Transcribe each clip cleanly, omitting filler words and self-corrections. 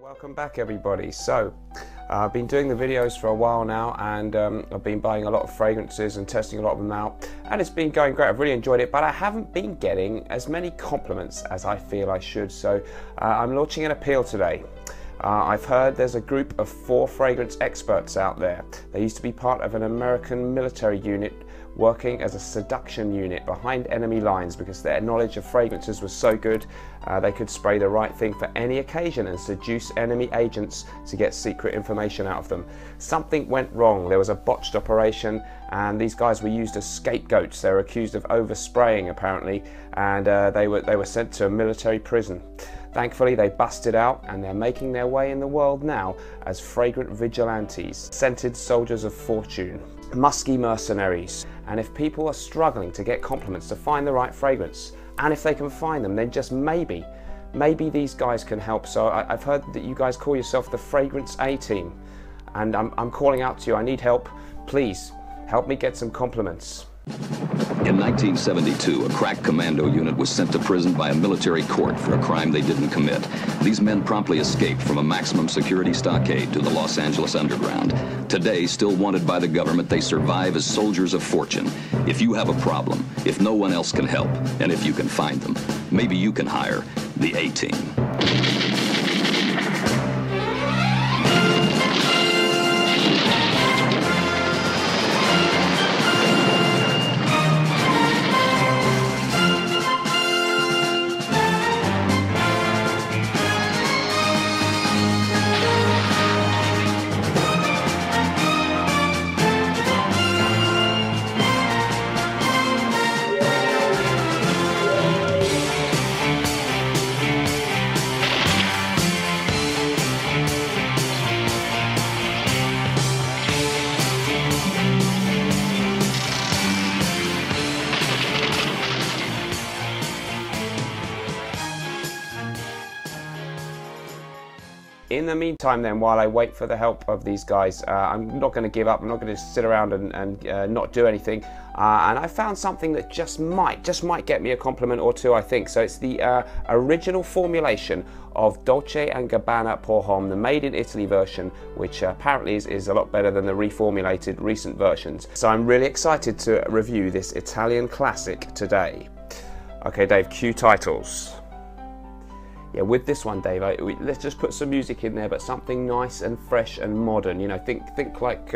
Welcome back everybody. So I've been doing the videos for a while now, and I've been buying a lot of fragrances and testing a lot of them out, and it's been going great. I've really enjoyed it, but I haven't been getting as many compliments as I feel I should, so I'm launching an appeal today. I've heard there's a group of 4 fragrance experts out there. They used to be part of an American military unit working as a seduction unit behind enemy lines because their knowledge of fragrances was so good. They could spray the right thing for any occasion and seduce enemy agents to get secret information out of them. Something went wrong. There was a botched operation, and these guys were used as scapegoats. They were accused of overspraying apparently, and they were sent to a military prison. Thankfully, they busted out, and they're making their way in the world now as fragrant vigilantes, scented soldiers of fortune, musky mercenaries. And if people are struggling to get compliments to find the right fragrance, and if they can find them, then just maybe these guys can help. So I've heard that you guys call yourself the Fragrance A-Team, and I'm calling out to you. I need help. Please help me get some compliments. In 1972, a crack commando unit was sent to prison by a military court for a crime they didn't commit. These men promptly escaped from a maximum security stockade to the Los Angeles underground. Today, still wanted by the government, they survive as soldiers of fortune. If you have a problem, if no one else can help, and if you can find them, maybe you can hire the A-Team. In the meantime then, while I wait for the help of these guys, I'm not going to give up. I'm not going to sit around and not do anything. And I found something that just might get me a compliment or two, I think. So it's the original formulation of Dolce Gabanna Pour Homme, the made in Italy version, which apparently is a lot better than the reformulated recent versions. So I'm really excited to review this Italian classic today. Okay, Dave, cue titles. Yeah, with this one, Dave, let's just put some music in there, but something nice and fresh and modern. You know, think like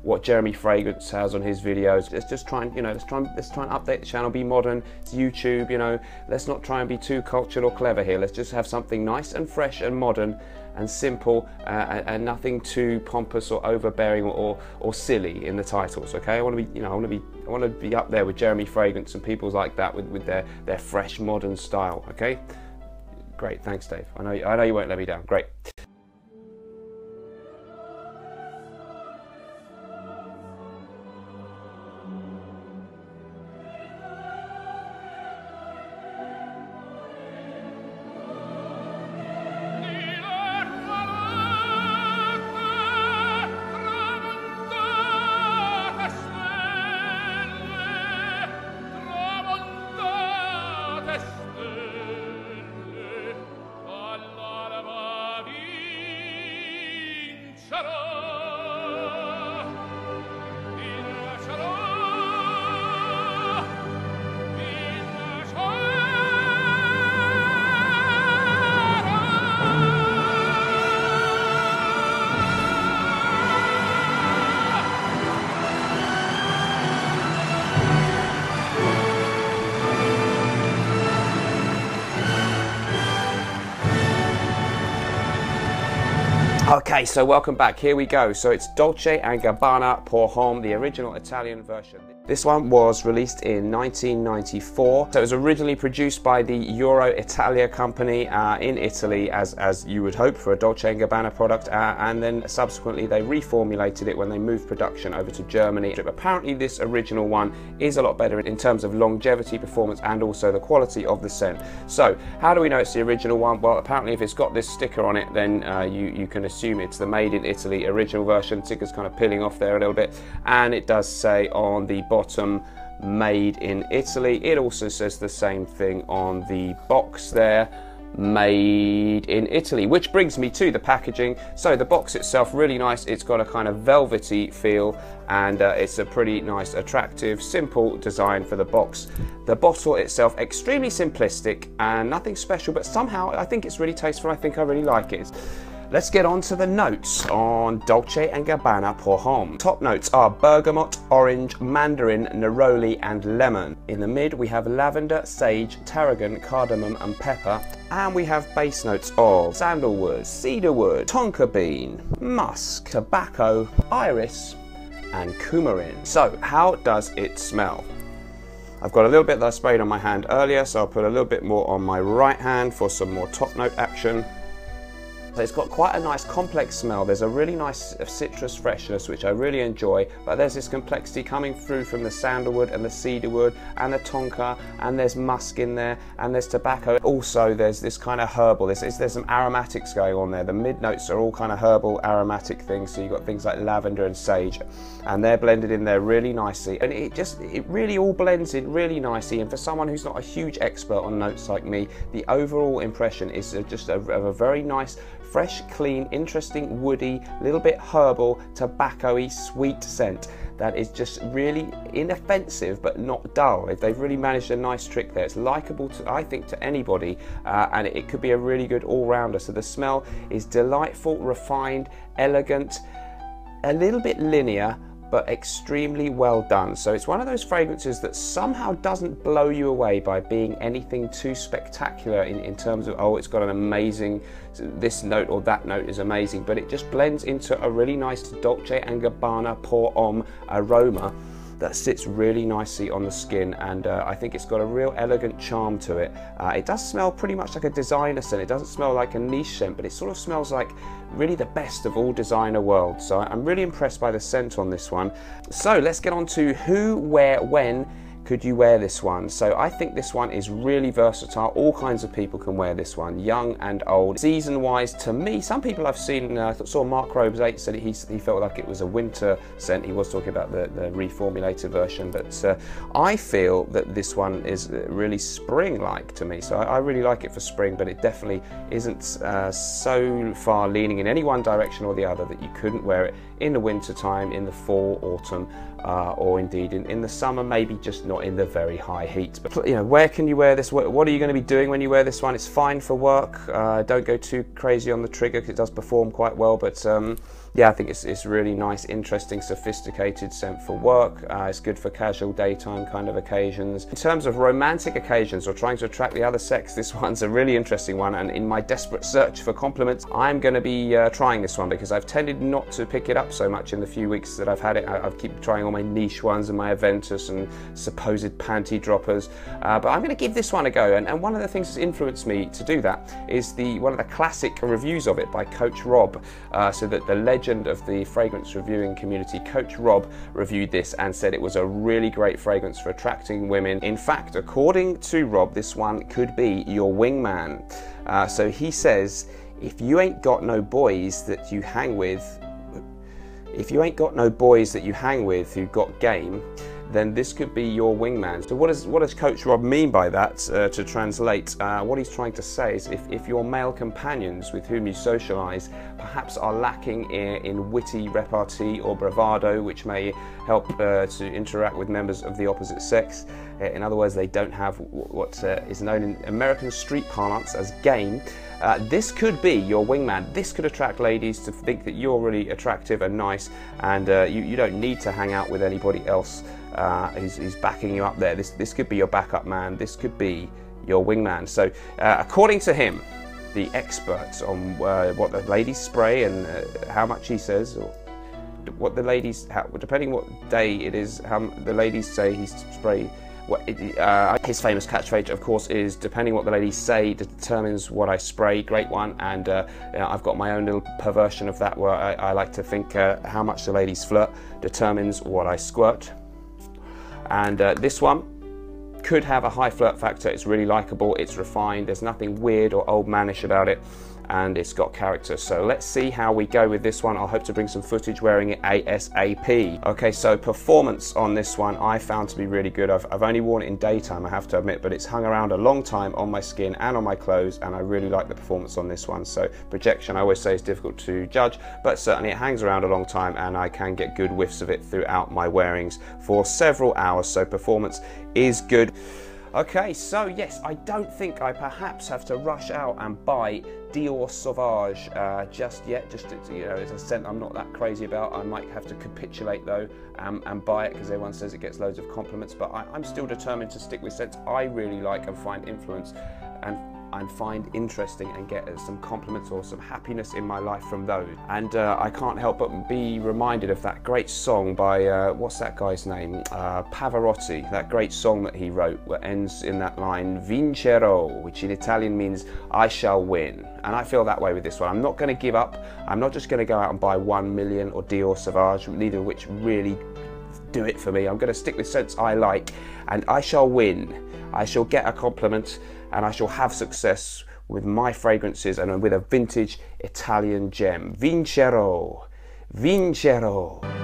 what Jeremy Fragrance has on his videos. Let's just try and, you know, let's try and update the channel, be modern. It's YouTube, you know. Let's not try and be too cultured or clever here. Let's just have something nice and fresh and modern and simple, and nothing too pompous or overbearing or silly in the titles. Okay, I want to be, you know, I want to be up there with Jeremy Fragrance and people like that with their fresh modern style. Okay. Great, thanks, Dave. I know you won't let me down. Great. Okay, so welcome back. Here we go. So it's Dolce Gabanna Pour Homme, the original Italian version. This one was released in 1994. So it was originally produced by the Euro Italia company in Italy, as you would hope for a Dolce & Gabbana product, and then subsequently they reformulated it when they moved production over to Germany. Apparently this original one is a lot better in terms of longevity, performance, and also the quality of the scent. So how do we know it's the original one? Well, apparently if it's got this sticker on it, then you can assume it's the made in Italy original version. Sticker's kind of peeling off there a little bit, and it does say on the bottom made in Italy. It also says the same thing on the box there, made in Italy. Which brings me to the packaging. So the box itself, really nice. It's got a kind of velvety feel, and it's a pretty nice, attractive, simple design for the box. The bottle itself, extremely simplistic and nothing special, but somehow I think it's really tasteful. I think I really like it. Let's get on to the notes on Dolce Gabanna Pour Homme. Top notes are bergamot, orange, mandarin, neroli and lemon. In the mid we have lavender, sage, tarragon, cardamom and pepper. And we have base notes of sandalwood, cedarwood, tonka bean, musk, tobacco, iris and coumarin. So how does it smell? I've got a little bit that I sprayed on my hand earlier, so I'll put a little bit more on my right hand for some more top note action. So it's got quite a nice complex smell. There's a really nice citrus freshness which I really enjoy, but there's this complexity coming through from the sandalwood and the cedarwood and the tonka, and there's musk in there and there's tobacco. Also there's this kind of herbal, there's some aromatics going on there. The mid notes are all kind of herbal aromatic things, so you've got things like lavender and sage, and they're blended in there really nicely, and it really all blends in really nicely. And for someone who's not a huge expert on notes like me, the overall impression is just a very nice, fresh, clean, interesting, woody, little bit herbal, tobacco-y, sweet scent that is just really inoffensive but not dull. They've really managed a nice trick there. It's likable, I think, to anybody, and it could be a really good all-rounder. So the smell is delightful, refined, elegant, a little bit linear, but extremely well done. So it's one of those fragrances that somehow doesn't blow you away by being anything too spectacular in terms of, oh, it's got an amazing, this note or that note is amazing, but it just blends into a really nice Dolce & Gabbana Pour Homme aroma that sits really nicely on the skin, and I think it's got a real elegant charm to it. It does smell pretty much like a designer scent. It doesn't smell like a niche scent, but it sort of smells like really the best of all designer worlds. So I'm really impressed by the scent on this one. So let's get on to who, where, when could you wear this one. So I think this one is really versatile. All kinds of people can wear this one, young and old. Season wise, to me, some people I've seen, saw Mark Robes 8 said he felt like it was a winter scent. He was talking about the reformulated version, but I feel that this one is really spring-like to me. So I really like it for spring, but it definitely isn't so far leaning in any one direction or the other that you couldn't wear it in the winter time, in the fall, autumn, or indeed in the summer, maybe just not in the very high heat. But you know, where can you wear this? What are you going to be doing when you wear this one? It's fine for work. Don't go too crazy on the trigger because it does perform quite well, but yeah, I think it's really nice, interesting, sophisticated scent for work. It's good for casual daytime kind of occasions. In terms of romantic occasions or trying to attract the other sex, this one's a really interesting one, and in my desperate search for compliments, I'm going to be trying this one because I've tended not to pick it up so much in the few weeks that I've had it. I keep trying all my niche ones and my Aventus and supposed panty droppers, but I'm going to give this one a go, and one of the things that's influenced me to do that is one of the classic reviews of it by Coach Rob. So that the legend of the fragrance reviewing community, Coach Rob, reviewed this and said it was a really great fragrance for attracting women. In fact, according to Rob, this one could be your wingman. So he says, if you ain't got no boys that you hang with, who've got game, then this could be your wingman. So what does Coach Rob mean by that? To translate, what he's trying to say is if your male companions with whom you socialise perhaps are lacking in witty repartee or bravado, which may help to interact with members of the opposite sex, in other words, they don't have what is known in American street parlance as game, this could be your wingman. This could attract ladies to think that you're really attractive and nice, and you don't need to hang out with anybody else who's backing you up there. This could be your backup man. This could be your wingman. So according to him, the expert on what the ladies spray and how much he says, or what the ladies, depending what day it is, how the ladies say he spray. His famous catchphrase, of course, is depending what the ladies say determines what I spray. Great one. And I've got my own little perversion of that, where I like to think how much the ladies flirt determines what I squirt. And this one could have a high flirt factor. It's really likable, it's refined, there's nothing weird or old manish about it. and it's got character. So let's see how we go with this one. I'll hope to bring some footage wearing it ASAP. Okay, so performance on this one I found to be really good. I've only worn it in daytime, I have to admit, but it's hung around a long time on my skin and on my clothes, and I really like the performance on this one. So projection, I always say, is difficult to judge, but certainly it hangs around a long time and I can get good whiffs of it throughout my wearings for several hours. So performance is good. Okay, so yes, I don't think I perhaps have to rush out and buy Dior Sauvage just yet. Just, you know, it's a scent I'm not that crazy about. I might have to capitulate though and buy it because everyone says it gets loads of compliments, but I'm still determined to stick with scents I really like and find influence and find interesting and get some compliments or some happiness in my life from those. And I can't help but be reminded of that great song by, what's that guy's name? Pavarotti, that great song that he wrote that ends in that line, Vincerò, which in Italian means I shall win. And I feel that way with this one. I'm not going to give up. I'm not just going to go out and buy 1 million or Dior Sauvage, neither of which really do it for me. I'm going to stick with scents I like, and I shall win. I shall get a compliment, and I shall have success with my fragrances and with a vintage Italian gem. Vincerò, Vincerò.